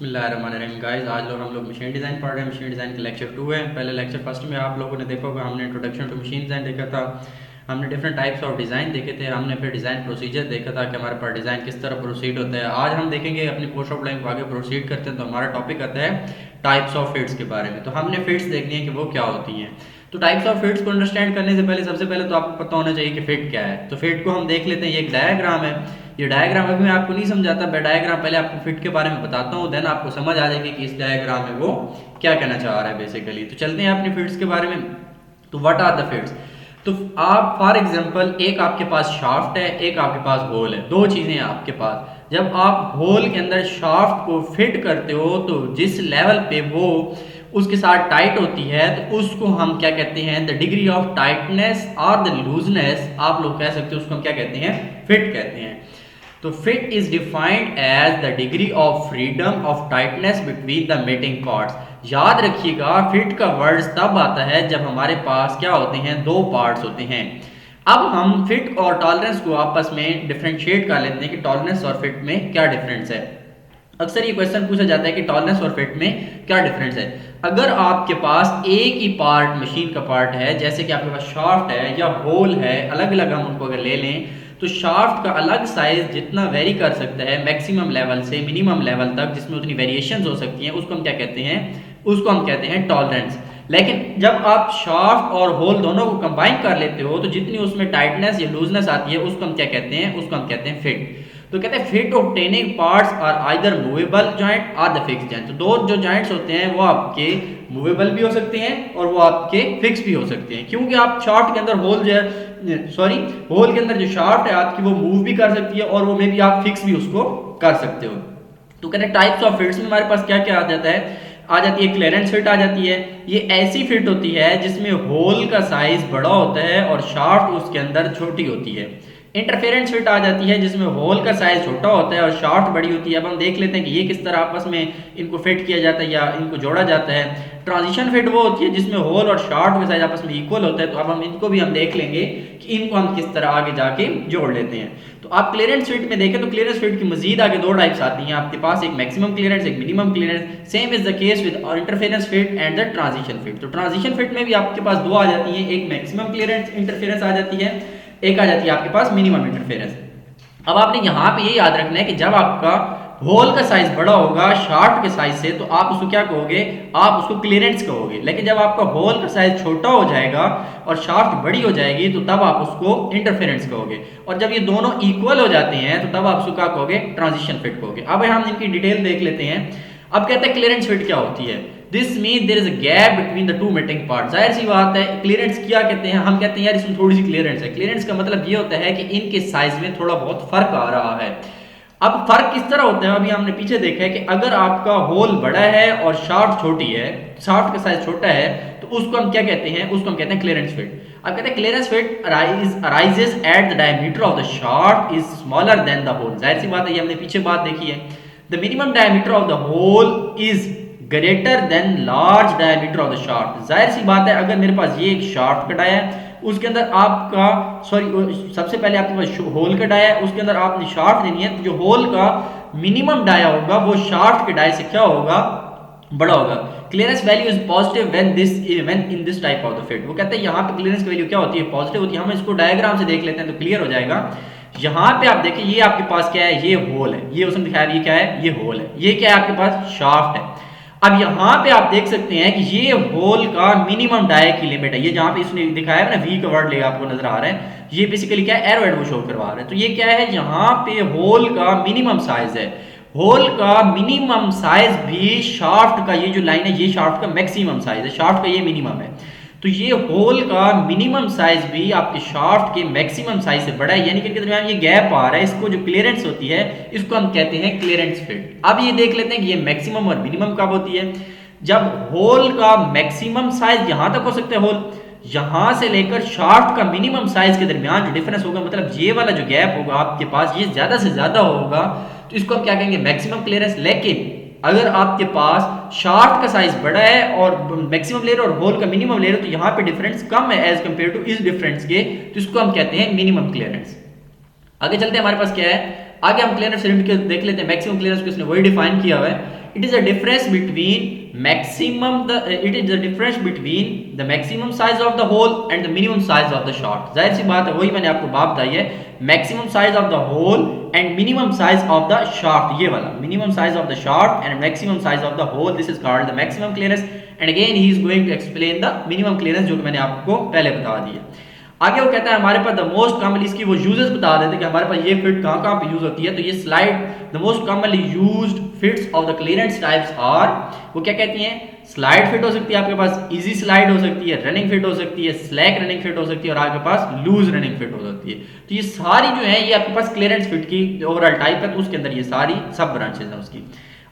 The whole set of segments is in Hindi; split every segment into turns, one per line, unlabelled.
बिस्मिल्लाहिर्रहमानिर्रहीम गाइस, आज हम लोग मशीन डिज़ाइन पढ़ रहे हैं। मशीन डिज़ाइन का लेक्चर 2 है। पहले लेक्चर फर्स्ट में आप लोगों ने देखा होगा, हमने इंट्रोडक्शन टू मशीन डिज़ाइन देखा था। हमने डिफरेंट टाइप्स ऑफ डिज़ाइन देखे थे। हमने फिर डिज़ाइन प्रोसीजर देखा था कि हमारे पास डिज़ाइन किस तरह प्रोसीड होता है। आज हम देखेंगे अपनी पोस्ट ऑफ लाइन को आगे प्रोसीड करते हैं तो हमारा टॉपिक आता है टाइप्स ऑफ फिट्स के बारे में। तो हमने फिट्स देखनी है कि वो क्या होती हैं। तो टाइप्स ऑफ फिट्स को अंडरस्टैंड करने से पहले सबसे पहले तो आपको पता होना चाहिए कि फिट क्या है। तो फिट को हम देख लेते हैं। ये एक डायग्राम है। ये डायग्राम अभी मैं आपको नहीं समझाता, मैं डायग्राम पहले आपको फिट के बारे में बताता हूँ, देन आपको समझ आ जाएगी कि इस डायग्राम में वो क्या कहना चाह रहा है बेसिकली। तो चलते हैं अपनी फिट्स के बारे में। तो व्हाट आर द फिट्स। तो आप फॉर एग्जांपल, एक आपके पास शाफ्ट है, एक आपके पास होल है, दो चीजें हैं आपके पास। जब आप होल के अंदर शाफ्ट को फिट करते हो तो जिस लेवल पे वो उसके साथ टाइट होती है तो उसको हम क्या कहते हैं, द डिग्री ऑफ टाइटनेस और द लूजनेस आप लोग कह सकते हो, उसको हम क्या कहते हैं, फिट कहते हैं। तो fit is defined as the degree of freedom of tightness between the mating parts. याद रखिएगा, फिट का वर्ड तब आता है जब हमारे पास क्या होते हैं, दो पार्ट्स होते हैं। अब हम फिट और टॉलरेंस को आपस में डिफरेंशिएट कर लेते हैं कि टॉलरेंस और फिट में क्या डिफरेंस है। अक्सर ये क्वेश्चन पूछा जाता है कि टॉलरेंस और फिट में क्या डिफरेंस है। अगर आपके पास एक ही पार्ट मशीन का पार्ट है, जैसे कि आपके पास शाफ्ट है या होल है, अलग अलग हम उनको अगर ले लें तो शाफ्ट का अलग साइज जितना वेरी कर सकता है मैक्सिमम लेवल से मिनिमम लेवल तक, जिसमें उतनी वेरिएशंस हो सकती हैं, उसको हम क्या कहते हैं, उसको हम कहते हैं टॉलरेंस। लेकिन जब आप शाफ्ट और होल दोनों को कंबाइन कर लेते हो तो जितनी उसमें टाइटनेस या लूजनेस आती है उसको हम क्या कहते हैं, उसको हम कहते हैं फिट। तो कहते हैं fit obtaining parts are either movable joint और द फिक्स जॉइंट। तो दो जो जॉइंट्स होते हैं वो आपके मूवेबल भी हो सकते हैं और वो आपके फिक्स भी हो सकते हैं, क्योंकि आप शाफ्ट के अंदर होल जो है, सॉरी, होल के अंदर जो शाफ्ट है आपकी वो मूव भी कर सकती है और वो में भी आप फिक्स भी उसको कर सकते हो। तो कहते हैं टाइप्स ऑफ फिट्स में हमारे पास क्या क्या आ जाता है, आ जाती है क्लियरेंस फिट आ जाती है। ये ऐसी फिट होती है जिसमें होल का साइज बड़ा होता है और शाफ्ट उसके अंदर छोटी होती है। इंटरफेरेंस फिट आ जाती है जिसमें होल का साइज छोटा होता है और शाफ्ट बड़ी होती है। अब हम देख लेते हैं कि ये किस तरह आपस में इनको फिट किया जाता है या इनको जोड़ा जाता है। ट्रांजिशन फिट वो होती है जिसमें होल और शाफ्ट का साइज आपस में इक्वल होता है। तो अब हम इनको भी हम देख लेंगे कि इनको हम किस तरह आगे जाके जोड़ लेते हैं। तो आप क्लियरेंस फिट में देखें तो क्लियरेंस फिट की मजीद आगे दो टाइप्स आती हैं आपके पास, एक मैक्सिमम क्लियरेंस, एक minimum clearance. Same is the case with interference fit and the transition fit. तो ट्रांजिशन फिट में भी आपके पास दो आ जाती हैं, एक मैक्सिमम क्लियरेंस इंटरफेरेंस आ जाती है, एक आ जाती है आपके पास मिनिमम इंटरफेरेंस। अब आपने यहाँ पे ये याद रखना है कि जब आपका होल का साइज बड़ा होगा शाफ्ट के साइज से तो आप उसको क्या कहोगे, आप उसको क्लियरेंस कहोगे। लेकिन जब आपका होल का साइज छोटा हो जाएगा और शाफ्ट बड़ी हो जाएगी तो तब आप उसको इंटरफेरेंस कहोगे। और जब ये दोनों इक्वल हो जाते हैं तो तब आप उसको क्या कहोगे, ट्रांजिशन फिट कहोगे। अब हम इनकी डिटेल देख लेते हैं। अब कहते हैं क्लियरेंस फिट क्या होती है। This mean there is a gap between the two meeting part. जाहिर सी बात है, क्लियरेंस क्या कहते हैं, हम कहते हैं यार इसमें थोड़ी सी क्लियरेंस है। क्लियरेंस का मतलब ये होता है कि इनके साइज में थोड़ा बहुत फर्क आ रहा है। अब फर्क किस तरह होता है, अभी हमने पीछे देखा है कि अगर आपका होल बड़ा है और शाफ्ट छोटी है, शाफ्ट का साइज छोटा है, तो उसको हम क्या कहते हैं, उसको हम कहते हैं क्लियरेंस फिट। अब कहते हैं clearance fit arises at the diameter of the shaft is smaller than the hole. जाहिर सी बात है, ये हमने पीछे बात देखी है। The minimum diameter of the hole is greater than large diameter of the shaft. जाहिर सी बात है, अगर मेरे पास ये एक शाफ्ट का डाया है, उसके अंदर आपका सबसे पहले आपके पास होल का डाया है, उसके अंदर आपने शाफ्ट देनी है, तो जो होल का मिनिमम डाया होगा वो शाफ्ट के डाय से क्या होगा, बड़ा होगा। Clearance value is positive when in this type of the fit. वो कहते हैं यहाँ पे क्लियरेंस की वैल्यू क्या होती है, पॉजिटिव होती है। हम इसको डायग्राम से देख लेते हैं तो क्लियर हो जाएगा। यहाँ पे आप देखिए, ये आपके पास क्या है, ये होल है, ये उसने दिखाया, ये क्या है, ये होल है, ये क्या है आपके पास, शाफ्ट है। अब यहाँ पे आप देख सकते हैं कि ये होल का मिनिमम डाय की लिमिट है। ये जहाँ पे इसने दिखाया है ना, वी का वर्ड ले आपको नजर आ रहा है, ये बेसिकली क्या है, एरो एड वो शो करवा रहा है। तो ये क्या है, यहाँ पे होल का मिनिमम साइज है। होल का मिनिमम साइज भी शाफ्ट का, ये जो लाइन है ये शाफ्ट का मैक्सिमम साइज है, शाफ्ट का ये मिनिमम है। तो ये होल का मिनिमम साइज भी आपके शाफ्ट के मैक्सिमम साइज से बड़ा है, यानी कि इनके दरमियान ये गैप आ रहा है। इसको जो क्लियरेंस होती है इसको हम कहते हैं क्लियरेंस फिट। अब ये देख लेते हैं कि ये मैक्सिमम और मिनिमम कब होती है। जब होल का मैक्सिमम साइज यहां तक हो सकता है, होल यहां से लेकर शाफ्ट का मिनिमम साइज के दरमियान जो डिफरेंस होगा, मतलब ये वाला जो गैप होगा आपके पास, ये ज्यादा से ज्यादा होगा, तो इसको हम क्या कहेंगे, मैक्सिमम क्लियरेंस। लेकिन अगर आपके पास शाफ्ट का साइज बड़ा है और मैक्सिमम ले रहे हो और होल का मिनिमम ले रहे हो, तो यहाँ पे डिफरेंस कम है एज कंपेयर टू इस डिफरेंस के, तो इसको हम कहते हैं मिनिमम क्लियरेंस। आगे चलते हैं, हमारे पास क्या है, आगे हम क्लियरेंस देख लेते हैं। मैक्सिमम क्लियरेंस को इसने वही डिफाइन किया हुआ है it is the difference between maximum it is the difference between the maximum size of the hole and the minimum size of the shaft. जाहिर सी बात है, वही मैंने आपको बात बताई है, maximum size of the hole and minimum size of the shaft, ये वाला minimum size of the shaft and maximum size of the hole, this is called the maximum clearance. And again he is going to explain the minimum clearance, जो कि मैंने आपको पहले बता दिया। आगे वो कहता है हमारे पास द मोस्ट कॉमनली, इसकी वो यूजेस बता देते हैं कि हमारे पास ये फिट कहाँ पे यूज होती है। तो ये slide the most commonly used fits of the clearance types are, वो क्या कहती हैं, स्लाइड फिट हो सकती है आपके पास, इजी स्लाइड हो सकती है, रनिंग फिट हो सकती है, स्लैक रनिंग फिट हो सकती है और आपके पास लूज रनिंग फिट हो सकती है। तो ये सारी जो है ये आपके पास क्लियरेंस फिट की ओवरऑल टाइप है, तो उसके अंदर ये सारी सब ब्रांचेस हैं उसकी।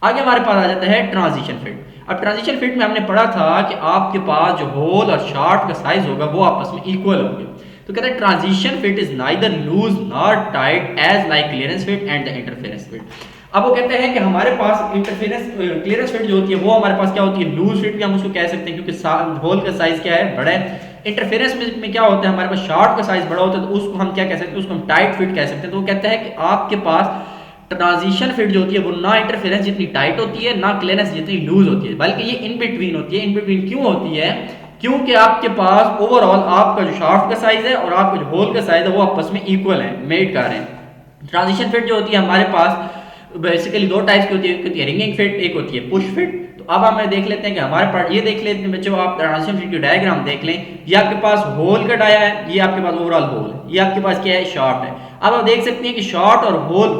आगे हमारे पास आ जाता है ट्रांजिशन फिट। अब ट्रांजिशन फिट में हमने पढ़ा था कि आपके पास जो होल और शाफ्ट का साइज होगा वो आपस में इक्वल होंगे। तो कहते हैं transition fit is neither loose nor tight as like clearance fit and the interference fit. अब वो कहते हैं कि हमारे पास इंटरफेरेंस क्लियरेंस फिट जो होती है वो हमारे पास क्या होती है, लूज फिट भी हम उसको कह सकते हैं क्योंकि होल का साइज क्या है, बड़ा है। इंटरफेरेंस में क्या होता है, हमारे पास शाफ्ट का साइज बड़ा होता है, तो उसको हम क्या कह सकते हैं, उसको हम टाइट फिट कह सकते हैं। तो वो कहता है कि आपके पास ट्रांजिशन फिट जो होती है वो ना इंटरफेरेंस जितनी टाइट होती है, ना क्लियरेंस जितनी लूज होती है, बल्कि ये इन बिटवीन होती है। इन बिटवीन क्यों होती है, क्योंकि आपके पास ओवरऑल आपका जो शाफ्ट का साइज है और आपका जो होल का साइज है वो आपस में इक्वल है, मेट कर रहे हैं। ट्रांजिशन फिट जो होती है हमारे पास बेसिकली दो टाइप्स की होती है, एक होती है रिंगिंग फिट, एक होती है पुश फिट। तो अब हम देख लेते हैं कि हमारे पास, ये देख लेते हैं बच्चों, आप ट्रांजिशन फिट की डायग्राम देख लें। ये आपके पास होल का डाया है, ये आपके पास ओवरऑल होल है, ये आपके पास क्या है, शाफ्ट है। अब आप देख सकते हैं कि शाफ्ट और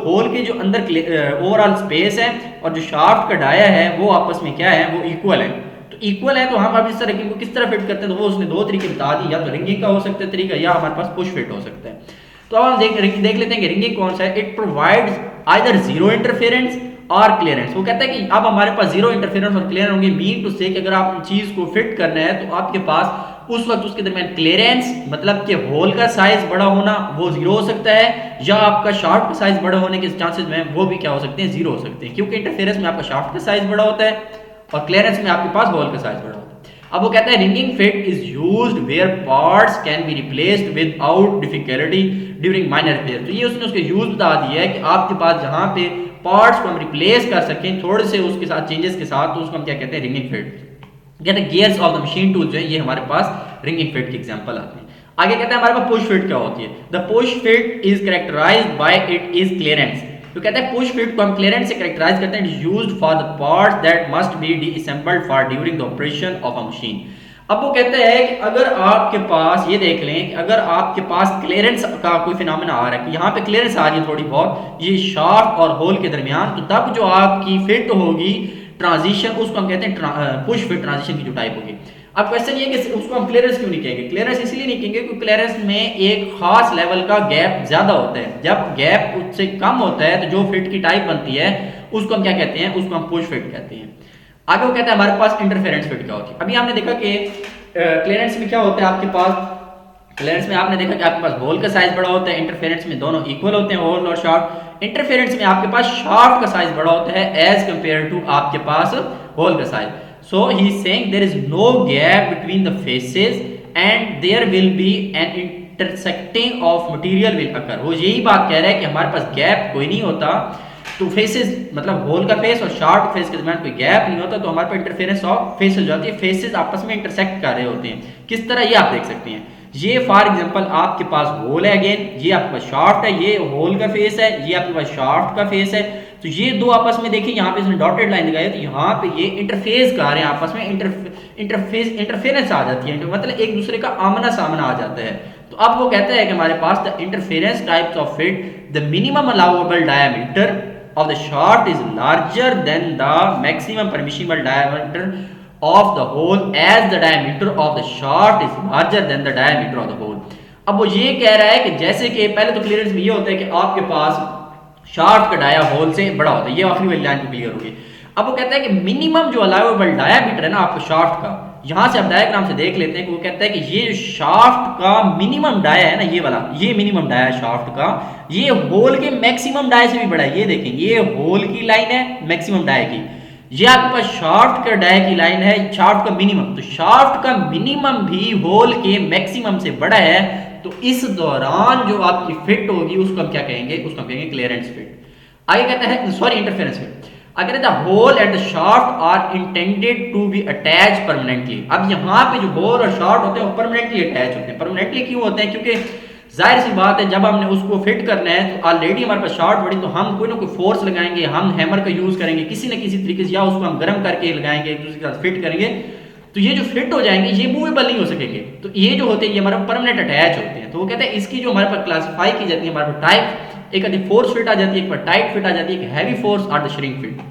होल के जो अंदर ओवरऑल स्पेस है और जो शाफ्ट का डाया है वो आपस में क्या है, वो इक्वल है। तो इक्वल है तो हम अब इस तरह को किस तरह फिट करते हैं, तो वो उसने दो तरीके बता दी, या तो रिंगिंग का हो सकता है तरीका, या हमारे पास पुश फिट हो सकता है। तो अब हम देख लेते हैं कि रिंगिंग कौन सा है। It provides either zero interference और क्लियरेंस। वो कहता है कि अब हमारे पास जीरो इंटरफेरेंस और क्लियरेंस होंगे, मीन टू से कि अगर आप चीज को फिट करना है तो आपके पास उस वक्त उसके दरमियान क्लियरेंस मतलब कि होल का साइज बड़ा होना वो जीरो हो सकता है, या आपका शाफ्ट का साइज बड़ा होने के चांसेस में वो भी क्या हो सकते हैं, जीरो हो सकते हैं, क्योंकि इंटरफेरेंस में आपका शाफ्ट का साइज बड़ा होता है और क्लियरेंस में आपके पास होल का साइज बड़ा होता है। अब वो कहता है wringing fit is used where parts can be replaced without difficulty during minor repair. तो ये उसने उसके यूज बता दिया है कि आपके पास जहां पे पार्ट्स को हम रिप्लेस कर सकें थोड़े से उसके साथ चेंजेस के साथ, तो उसको हम क्या कहते हैं, रिंगिंग फिट कहते हैं। Gears of the machine tool जो है ये हमारे पास रिंगिंग फिट के एग्जांपल आते हैं। आगे कहते हैं हमारे पास पुश फिट क्या होती है। The push fit is characterised by it is clearance. तो कहते हैं पुश फिट को हम क्लियरेंस से कैरेक्टराइज करते हैं। It is used for the parts that must be disassembled for during the operation of a machine. अब वो कहते हैं कि अगर आपके पास, ये देख लें कि अगर आपके पास क्लियरेंस का कोई फिनोमेना आ रहा है कि यहाँ पे क्लियरेंस आ रही है थोड़ी बहुत ये शाफ्ट और होल के दरमियान, तो तब जो आपकी फिट होगी ट्रांजिशन, उसको हम कहते हैं पुश फिट ट्रांजिशन की जो टाइप होगी। अब क्वेश्चन ये कि उसको हम क्लियरेंस क्यों नहीं कहेंगे, क्लियरेंस इसलिए नहीं कहेंगे क्योंकि क्लियरेंस में एक खास लेवल का गैप ज्यादा होता है। जब गैप उससे कम होता है तो जो फिट की टाइप बनती है उसको हम क्या कहते हैं, उसको हम पुश फिट कहते हैं। आगे वो कहता है हमारे पास इंटरफेरेंस फिट क्या होती है। अभी हमने देखा कि क्लियरेंस में क्या होता है आपके पास, क्लियरेंस में आपने देखा कि आपके पास होल का साइज बड़ा होता है, इंटरफेरेंस में दोनों इक्वल होते हैं, होल और शाफ्ट। इंटरफेरेंस में आपके पास शाफ्ट का साइज बड़ा होता है एज कंपेयर टू आपके पास होल का size. So he is saying there is no gap between the faces and there will be an intersecting of material will occur। वो यही बात कह रहा है कि हमारे पास गैप कोई नहीं होता, तो फेसेस मतलब होल का फेस और शार्ट फेस के दरमियान कोई गैप नहीं होता, तो हमारे पास इंटरफेरेंस ऑफ फेसेस हो जाती है, फेसेस आपस में इंटरसेक्ट कर रहे होते हैं। किस तरह, ये आप देख सकते हैं। ये फॉर एग्जांपल आपके पास होल है, अगेन ये आपके पास शाफ्ट है, ये होल का फेस है, ये आपके पास शाफ्ट का फेस है। तो ये दो आपस में देखिए, यहाँ पे इसने डॉटेड लाइन लगाई है, तो यहाँ पे ये इंटरफेस कर रहे हैं आपस में, इंटरफेरेंस आ जाती है, मतलब एक दूसरे का आमना सामना आ जाता है। तो अब वो कहता है कि हमारे पास the interference types of fit, the minimum allowable diameter of the shaft is larger than the maximum permissible diameter of the hole as the diameter of the shaft is larger than the diameter of the hole। अब वो ये कह रहा है कि जैसे कि पहले तो क्लियरेंस में ये होता है कि आपके पास शाफ्ट का डाया होल से बड़ा होता है, ये आखिरी वाली लाइन क्लियर होगी। अब वो कहता है कि मिनिमम जो अलाउएबल डायमीटर है ना आपको शाफ्ट का, यहां से आप डायग्राम से देख लेते हैं कि वो कहता है कि ये शाफ्ट का मिनिमम डाया है ना, ये वाला, ये मिनिमम डाया है शाफ्ट का, ये होल के मैक्सिमम डाय से भी बड़ा है। ये देखें, ये होल की लाइन है मैक्सिमम डाय की, ये आपके पास शाफ्ट का डाय की लाइन है, शाफ्ट का मिनिमम। तो शाफ्ट का मिनिमम भी होल के मैक्सिमम से बड़ा है, तो इस दौरान जो आपकी फिट होगी उसको हम क्या कहेंगे, उसको हम कहेंगे क्लियरेंस फिट। आगे कहता है, सॉरी, इंटरफेरेंस फिट। अगर the hole and the shaft are intended to be attach permanently. अब यहाँ पे जो होल और शाफ्ट होते हैं वो परमानेंटली अटैच होते हैं। परमानेंटली क्यों होते हैं? क्योंकि जाहिर सी बात है जब हमने उसको फिट करना है तो ऑलरेडी हमारे पास शार्ट बड़ी, तो हम कोई ना कोई फोर्स लगाएंगे, हम हैमर का यूज करेंगे किसी न किसी तरीके से, या उसको हम गर्म करके लगाएंगे, एक दूसरे के साथ फिट करेंगे, तो ये जो फिट हो जाएंगे ये मूवेबल नहीं हो सकेंगे। तो ये जो होते हैं ये हमारा परमानेंट अटैच होते हैं। तो वो कहते हैं इसकी जो हमारे पास क्लासीफाई की जाती है हमारे पास टाइप, एक आती फोर्स फिट आ जाती है, एक पर टाइट फिट आ जाती है, एक हैवी फोर्स और द श्रिंक फिट।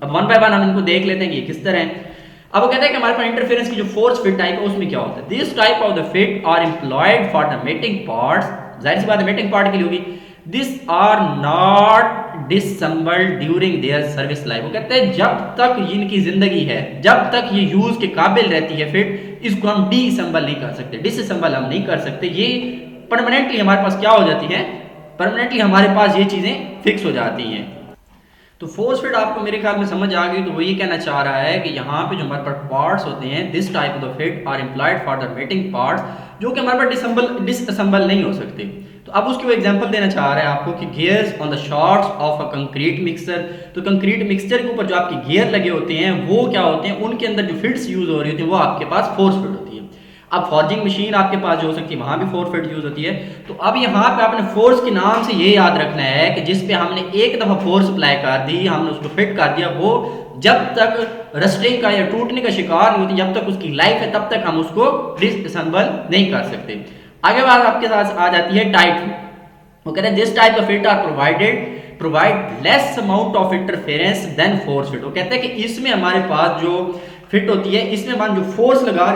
अब वन बाय वन हम इनको देख लेते हैं कि ये किस तरह है। अब वो कहते हैं कि हमारे पास इंटरफेरेंस की जो फोर्स फिट टाइप है उसमें क्या होता है। This type of the fit are employed for the mating parts, जाहिर सी बात है मेटिंग पार्ट के लिए होगी। This are not disassembled during their service life. वो कहते हैं जब तक इनकी जिंदगी है, जब तक ये यूज के काबिल रहती है फिट, इसको हम डिसम्बल नहीं कर सकते, डिसम्बल हम नहीं कर सकते। ये परमानेंटली हमारे पास क्या हो जाती है, परमानेंटली हमारे पास ये चीजें फिक्स हो जाती हैं। तो फोर्स फिट आपको मेरे ख्याल में समझ आ गई। तो वो ये कहना चाह रहा है कि यहाँ पे जो हमारे पास पार्ट्स होते हैं, this type of the fit are employed for the mating parts, जो कि हमारे पास डिसअसेंबल नहीं हो सकते। तो अब उसकी वो एग्जांपल देना चाह रहा है आपको कि gears on the shots of a concrete mixture. तो कंक्रीट मिक्सचर के ऊपर जो आपके गियर लगे होते हैं वो क्या होते हैं, उनके अंदर जो फिट्स यूज हो रही होती है वो आपके पास फोर्स फिट होती है। अब फॉर्जिंग मशीन आपके पास जो हो सकती है वहां भी फोर्स फिट यूज होती है। तो अब यहाँ पे आपने फोर्स के नाम से ये याद रखना है कि जिस पे हमने एक दफा फोर्स अप्लाई कर दी, हमने उसको फिट कर दिया, वो जब तक रस्टिंग का या टूटने का शिकार नहीं होती, जब तक उसकी लाइफ है तब तक हम उसको डिसअसेंबल नहीं कर सकते। आगे बात आपके साथ आ जाती है टाइट फिट। वो कहते हैं this type of fit are provide less amount of interference than force fit. वो कहते हैं कि इसमें हमारे पास जो फिट होती है इसमें हम जो फोर्स लगा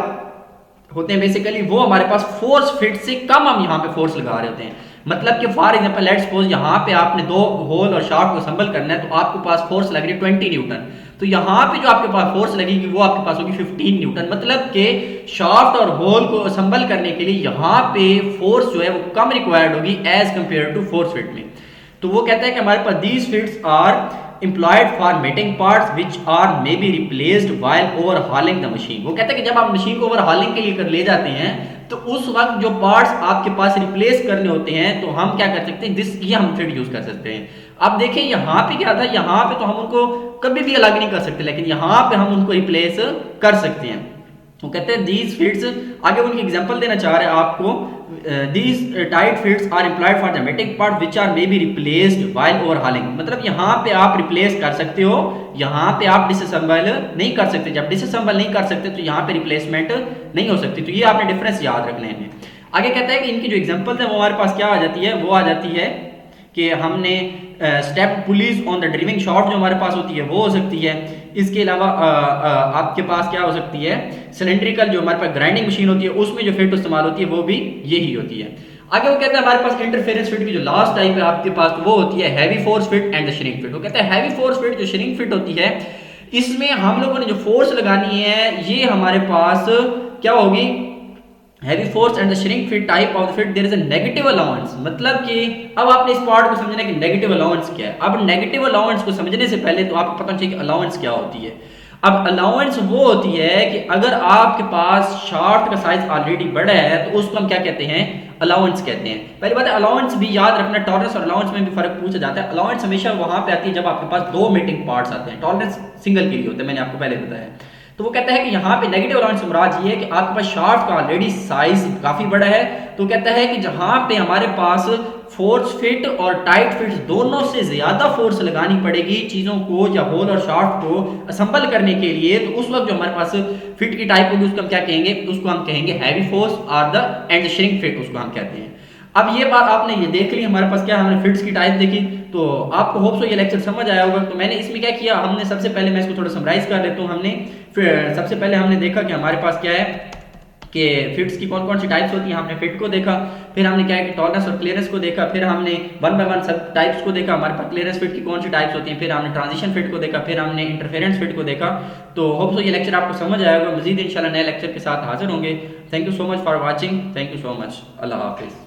होते हैं बेसिकली वो हमारे पास फोर्स फिट से कम हम यहाँ पे फोर्स लगा रहे होते हैं। मतलब कि फॉर एग्जांपल लेट्स सपोज यहाँ पे आपने दो होल और शाफ्ट को असेंबल करना है, तो आपके पास फोर्स लग रही है 20 न्यूटन। तो यहाँ पे जो आपके पास फोर्स लगेगी वो आपके पास होगी 15 न्यूटन। मतलब कि शाफ्ट और होल को असेंबल करने के लिए यहाँ पे फोर्स जो है वो कम रिक्वायर्ड होगी as compare to force fit में। तो वो कहता है कि हमारे पास these fits are employed for mating parts which are maybe replaced while overhauling the machine। वो कहता है कि जब आप मशीन को ओवरहॉलिंग के लिए कर ले जाते हैं तो उस वक्त जो पार्ट्स आपके पास रिप्लेस करने होते हैं तो हम क्या कर सकते हैं, ये हम फिट यूज कर सकते हैं। अब देखिए यहाँ पे क्या था, यहाँ पे तो हम उनको कभी भी अलग नहीं कर सकते, लेकिन यहाँ पे हम उनको रिप्लेस कर सकते हैं। वो कहते हैं दीज फिट्स, आगे उनकी एग्जांपल देना चाह रहे हैं आपको, these tight fits are employed for the mating part which are may be replaced while overhauling. मतलब यहाँ पे आप रिप्लेस कर सकते हो, यहाँ पे आप डिसअसेंबल नहीं कर सकते। जब डिसअसेंबल नहीं कर सकते तो यहाँ पे रिप्लेसमेंट नहीं हो सकती। तो ये आपने डिफरेंस याद रखने हैं। आगे कहता है कि इनकी जो एग्जांपल्स है वो हमारे पास क्या आ जाती है, वो आ जाती है कि हमने step pulleys on the driving shot जो हमारे पास होती है वो हो सकती है। इसके अलावा आपके पास क्या हो सकती है, सिलेंड्रिकल जो हमारे पास ग्राइंडिंग मशीन होती है उसमें जो फिट इस्तेमाल होती है वो भी यही होती है। आगे वो कहते हैं हमारे पास इंटरफेरेंस फिट की जो लास्ट टाइप है आपके पास वो होती है heavy force fit and the shrink fit. वो कहते हैं हैवी फोर्स फिट जो श्रिंक फिट होती है इसमें हम लोगों ने जो फोर्स लगानी है ये हमारे पास क्या होगी, heavy force and the shrink fit type of fit there is a negative allowance. मतलब कि अब आपने इस पार्ट को समझना है कि नेगेटिव अलाउंस क्या है। अब नेगेटिव अलाउंस को समझने से पहले तो आपको पता चाहिए कि अलाउंस क्या होती है। अब अलाउंस वो होती है कि अगर आपके पास शाफ्ट का साइज ऑलरेडी बड़ा है तो उसको हम क्या कहते हैं, अलाउंस कहते हैं। पहली बात है अलाउंस भी याद रखना, टॉलरेंस और अलाउंस में भी फर्क पूछा जाता है। अलाउंस हमेशा वहां पे आती है जब आपके पास दो मेटिंग पार्ट्स आते हैं, टॉलरेंस सिंगल के लिए होता है, मैंने आपको पहले बताया। तो वो कहता है कि यहाँ पे नेगेटिव अलाउंस से मुराद ये है कि आपके पास शाफ्ट का ऑलरेडी साइज काफी बड़ा है। तो कहता है कि जहां पे हमारे पास फोर्स फिट और टाइट फिट दोनों से ज्यादा फोर्स लगानी पड़ेगी चीजों को या होल और शाफ्ट को असेंबल करने के लिए, तो उस वक्त जो हमारे पास फिट की टाइप होगी उसको हम क्या कहेंगे, उसको हम कहेंगे हैवी फोर्स और द एंड श्रिंक फिट उसको हम कहते हैं। अब ये बात आपने ये देख ली हमारे पास क्या, हमने फिट्स की टाइप देखी, तो आपको होप सो ये लेक्चर समझ आया होगा। तो मैंने इसमें क्या किया, हमने सबसे पहले मैं इसको थोड़ा समराइज कर लेता हूँ। हमने सबसे पहले हमने देखा कि हमारे पास क्या है कि फिट्स की कौन कौन सी टाइप्स होती हैं। हमने फिट को देखा, फिर हमने क्या है कि टॉलरेंस और क्लियरेंस को देखा, फिर हमने वन बाय वन सब टाइप्स को देखा, हमारे पास क्लियरेंस फिट की कौन सी टाइप्स होती हैं, फिर हमने ट्रांजिशन फिट को देखा, फिर हमने इंटरफेरेंस फिट को देखा। तो होप सो ये लेक्चर आपको समझ आएगा। मजीद इंशाल्लाह नए लेक्चर के साथ हाजिर होंगे। Thank you so much for watching, thank you so much, अल्लाह हाफिज़।